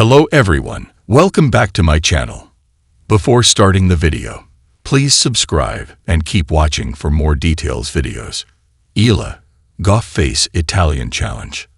Hello everyone, welcome back to my channel. Before starting the video, please subscribe and keep watching for more details videos. Eala, Gauff face Italian challenge.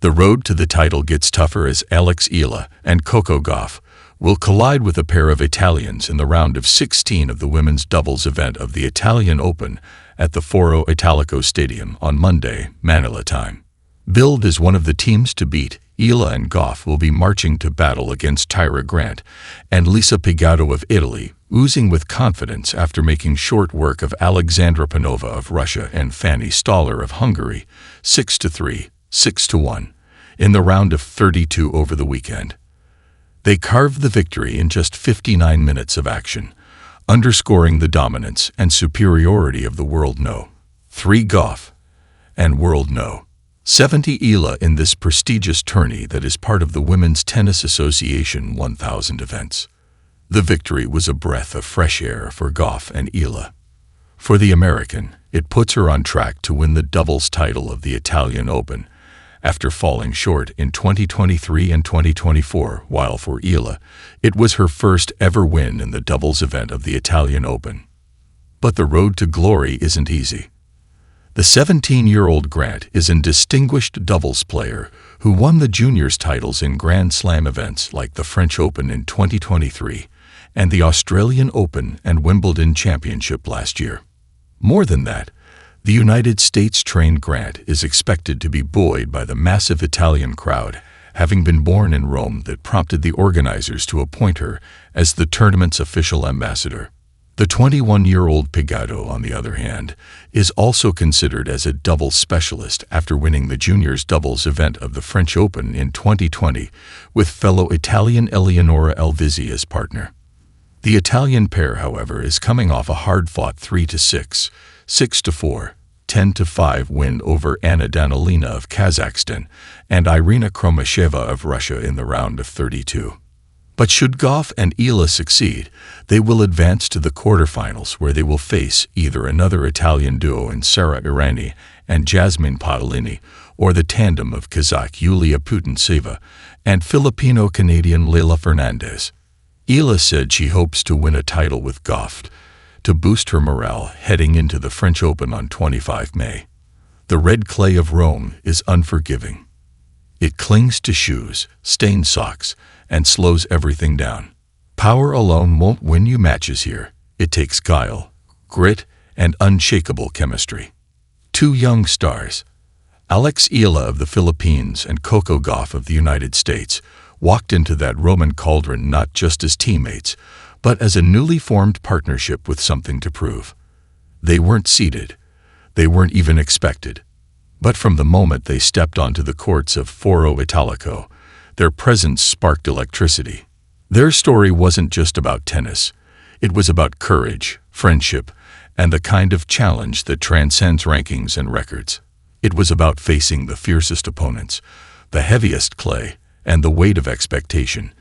The road to the title gets tougher as Eala and Coco Gauff will collide with a pair of Italians in the round of 16 of the women's doubles event of the Italian Open at the Foro Italico Stadium on Monday, Manila time. Billed as one of the teams to beat, Eala and Gauff will be marching to battle against Tyra Grant and Lisa Pigotto of Italy, oozing with confidence after making short work of Alexandra Panova of Russia and Fanny Stoller of Hungary 6-3, 6-1 in the round of 32 over the weekend. They carved the victory in just 59 minutes of action, underscoring the dominance and superiority of the World No. 3 Gauff and World No. 70 Eala in this prestigious tourney that is part of the Women's Tennis Association 1000 events. The victory was a breath of fresh air for Gauff and Eala. For the American, it puts her on track to win the doubles title of the Italian Open, after falling short in 2023 and 2024, while for Eala, it was her first ever win in the doubles event of the Italian Open. But the road to glory isn't easy. The 17-year-old Grant is a distinguished doubles player who won the juniors titles in Grand Slam events like the French Open in 2023 and the Australian Open and Wimbledon Championship last year. More than that, the United States-trained Grant is expected to be buoyed by the massive Italian crowd, having been born in Rome, that prompted the organizers to appoint her as the tournament's official ambassador. The 21-year-old Pigotto, on the other hand, is also considered as a doubles specialist after winning the juniors doubles event of the French Open in 2020 with fellow Italian Eleonora Elvisi as partner. The Italian pair, however, is coming off a hard-fought 3-6, 6-4, 10-5 win over Anna Danilina of Kazakhstan and Irina Kromasheva of Russia in the round of 32. But should Gauff and Eala succeed, they will advance to the quarterfinals, where they will face either another Italian duo in Sara Errani and Jasmine Podolini, or the tandem of Kazakh Yulia Putintseva and Filipino-Canadian Leylah Fernandez. Eala said she hopes to win a title with Gauff to boost her morale heading into the French Open on 25 May. The red clay of Rome is unforgiving. It clings to shoes, stains socks, and slows everything down. Power alone won't win you matches here. It takes guile, grit, and unshakable chemistry. Two young stars, Alex Eala of the Philippines and Coco Gauff of the United States, walked into that Roman cauldron not just as teammates, but as a newly formed partnership with something to prove. They weren't seeded. They weren't even expected. But from the moment they stepped onto the courts of Foro Italico, their presence sparked electricity. Their story wasn't just about tennis. It was about courage, friendship, and the kind of challenge that transcends rankings and records. It was about facing the fiercest opponents, the heaviest clay, and the weight of expectation,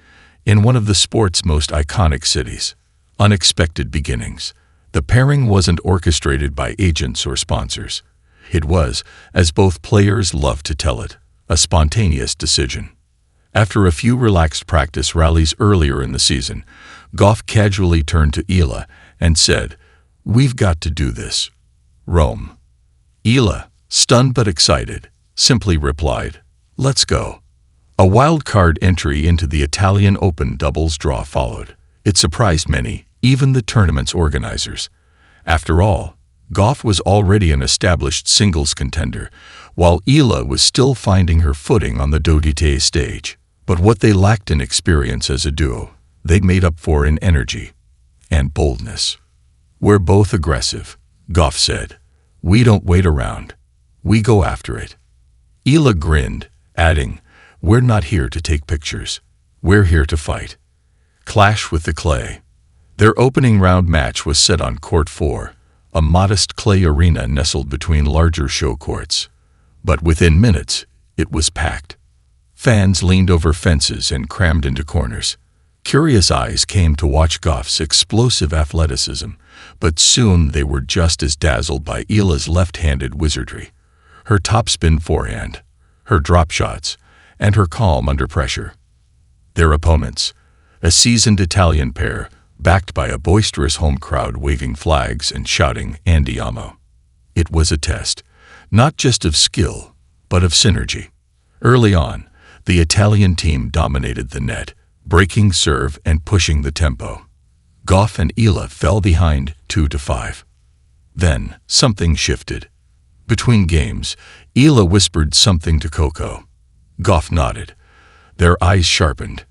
in one of the sport's most iconic cities. Unexpected beginnings. The pairing wasn't orchestrated by agents or sponsors. It was, as both players love to tell it, a spontaneous decision. After a few relaxed practice rallies earlier in the season, Gauff casually turned to Eala and said, "We've got to do this." Rome. Eala, stunned but excited, simply replied, "Let's go." A wild-card entry into the Italian Open doubles draw followed. It surprised many, even the tournament's organizers. After all, Gauff was already an established singles contender, while Eala was still finding her footing on the Dodite stage. But what they lacked in experience as a duo, they made up for in energy and boldness. "We're both aggressive," Gauff said. "We don't wait around. We go after it." Eala grinned, adding, "We're not here to take pictures. We're here to fight." Clash with the clay. Their opening round match was set on Court 4, a modest clay arena nestled between larger show courts. But within minutes, it was packed. Fans leaned over fences and crammed into corners. Curious eyes came to watch Gauff's explosive athleticism, but soon they were just as dazzled by Eala's left-handed wizardry. Her topspin forehand, her drop shots, and her calm under pressure. Their opponents, a seasoned Italian pair, backed by a boisterous home crowd waving flags and shouting "Andiamo." It was a test, not just of skill, but of synergy. Early on, the Italian team dominated the net, breaking serve and pushing the tempo. Gauff and Eala fell behind 2-5. Then, something shifted. Between games, Eala whispered something to Coco. Gauff nodded. Their eyes sharpened.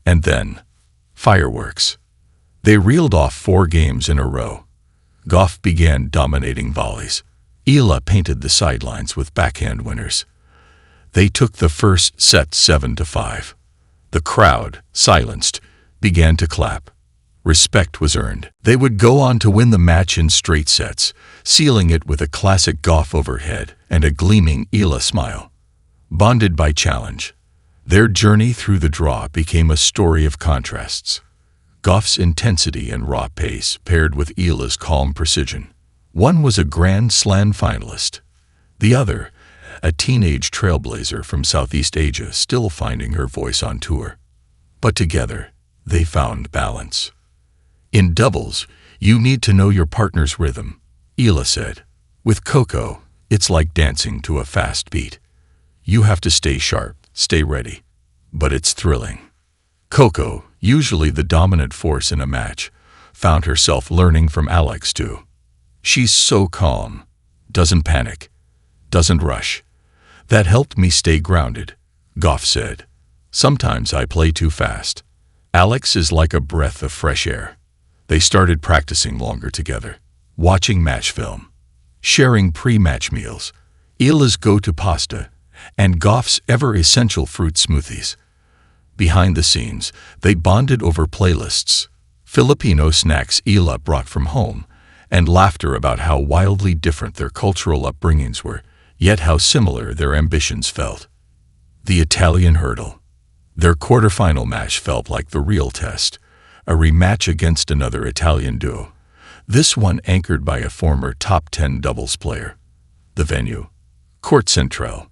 And then, fireworks. They reeled off 4 games in a row. Gauff began dominating volleys. Eala painted the sidelines with backhand winners. They took the first set 7-5. The crowd, silenced, began to clap. Respect was earned. They would go on to win the match in straight sets, sealing it with a classic Gauff overhead and a gleaming Eala smile. Bonded by challenge, their journey through the draw became a story of contrasts. Gauff's intensity and raw pace paired with Eala's calm precision. One was a Grand Slam finalist. The other, a teenage trailblazer from Southeast Asia still finding her voice on tour. But together, they found balance. In doubles, you need to know your partner's rhythm, Eala said. With Coco, it's like dancing to a fast beat. You have to stay sharp, stay ready. But it's thrilling. Coco, usually the dominant force in a match, found herself learning from Alex too. She's so calm, doesn't panic, doesn't rush. That helped me stay grounded, Gauff said. Sometimes I play too fast. Alex is like a breath of fresh air. They started practicing longer together, watching match film, sharing pre-match meals, Eala's go-to pasta, and Gauff's ever-essential fruit smoothies. Behind the scenes, they bonded over playlists, Filipino snacks Eala brought from home, and laughter about how wildly different their cultural upbringings were, yet how similar their ambitions felt. The Italian hurdle. Their quarterfinal match felt like the real test, a rematch against another Italian duo, this one anchored by a former top 10 doubles player. The venue, Court Central.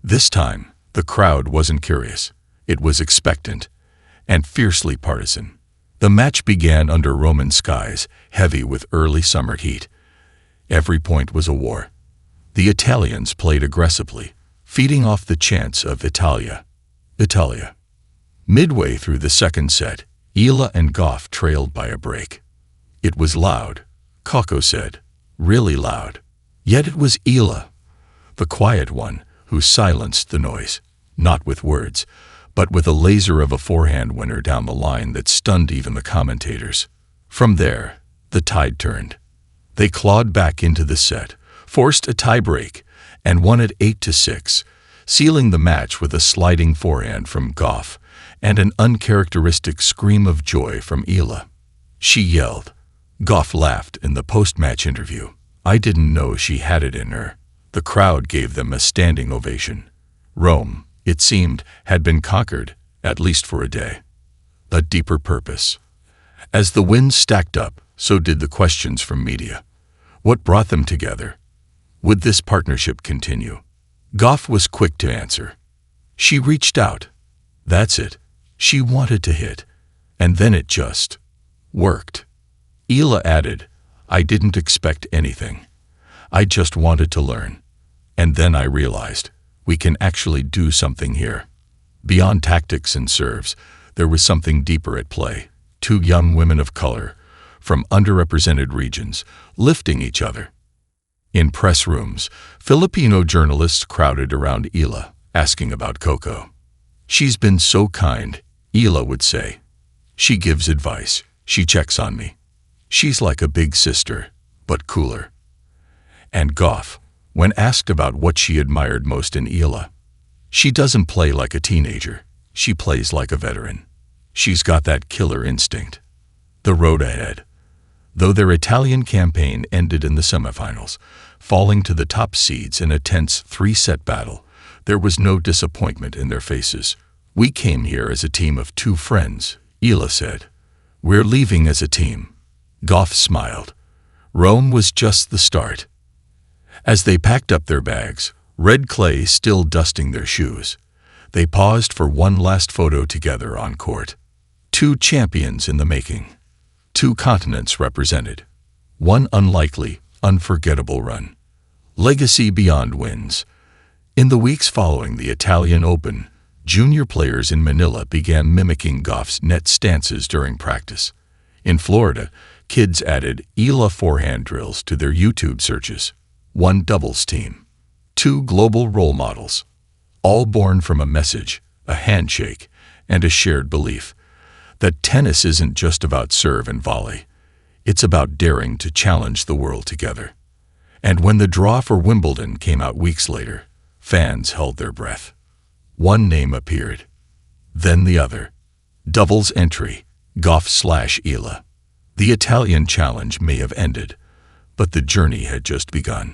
This time, the crowd wasn't curious. It was expectant and fiercely partisan. The match began under Roman skies, heavy with early summer heat. Every point was a war. The Italians played aggressively, feeding off the chants of Italia, Italia. Midway through the second set, Eala and Gauff trailed by a break. It was loud, Coco said, really loud. Yet it was Eala, the quiet one, who silenced the noise, not with words, but with a laser of a forehand winner down the line that stunned even the commentators. From there, the tide turned. They clawed back into the set, forced a tie-break, and won it 8-6, sealing the match with a sliding forehand from Gauff and an uncharacteristic scream of joy from Eala. She yelled. Gauff laughed in the post-match interview. I didn't know she had it in her. The crowd gave them a standing ovation. Rome, it seemed, had been conquered, at least for a day. A deeper purpose. As the wins stacked up, so did the questions from media. What brought them together? Would this partnership continue? Gauff was quick to answer. She reached out. That's it. She wanted to hit. And then it just worked. Eala added, I didn't expect anything. I just wanted to learn. And then I realized, we can actually do something here. Beyond tactics and serves, there was something deeper at play. 2 young women of color, from underrepresented regions, lifting each other. In press rooms, Filipino journalists crowded around Eala, asking about Coco. She's been so kind, Eala would say. She gives advice, she checks on me. She's like a big sister, but cooler. And Gauff, when asked about what she admired most in Eala, she doesn't play like a teenager, she plays like a veteran. She's got that killer instinct. The road ahead. Though their Italian campaign ended in the semifinals, falling to the top seeds in a tense 3-set battle, there was no disappointment in their faces. We came here as a team of 2 friends, Eala said. We're leaving as a team. Gauff smiled. Rome was just the start. As they packed up their bags, red clay still dusting their shoes, They paused for one last photo together on court. Two champions in the making. Two continents represented. One unlikely, unforgettable run. Legacy beyond wins. In the weeks following the Italian Open, junior players in Manila began mimicking Gauff's net stances during practice. In Florida, kids added Eala forehand drills to their YouTube searches. One doubles team. Two global role models. All born from a message, a handshake, and a shared belief that tennis isn't just about serve and volley. It's about daring to challenge the world together. And when the draw for Wimbledon came out weeks later, fans held their breath. One name appeared, then the other. Doubles entry, Gauff/Eala. The Italian challenge may have ended, but the journey had just begun.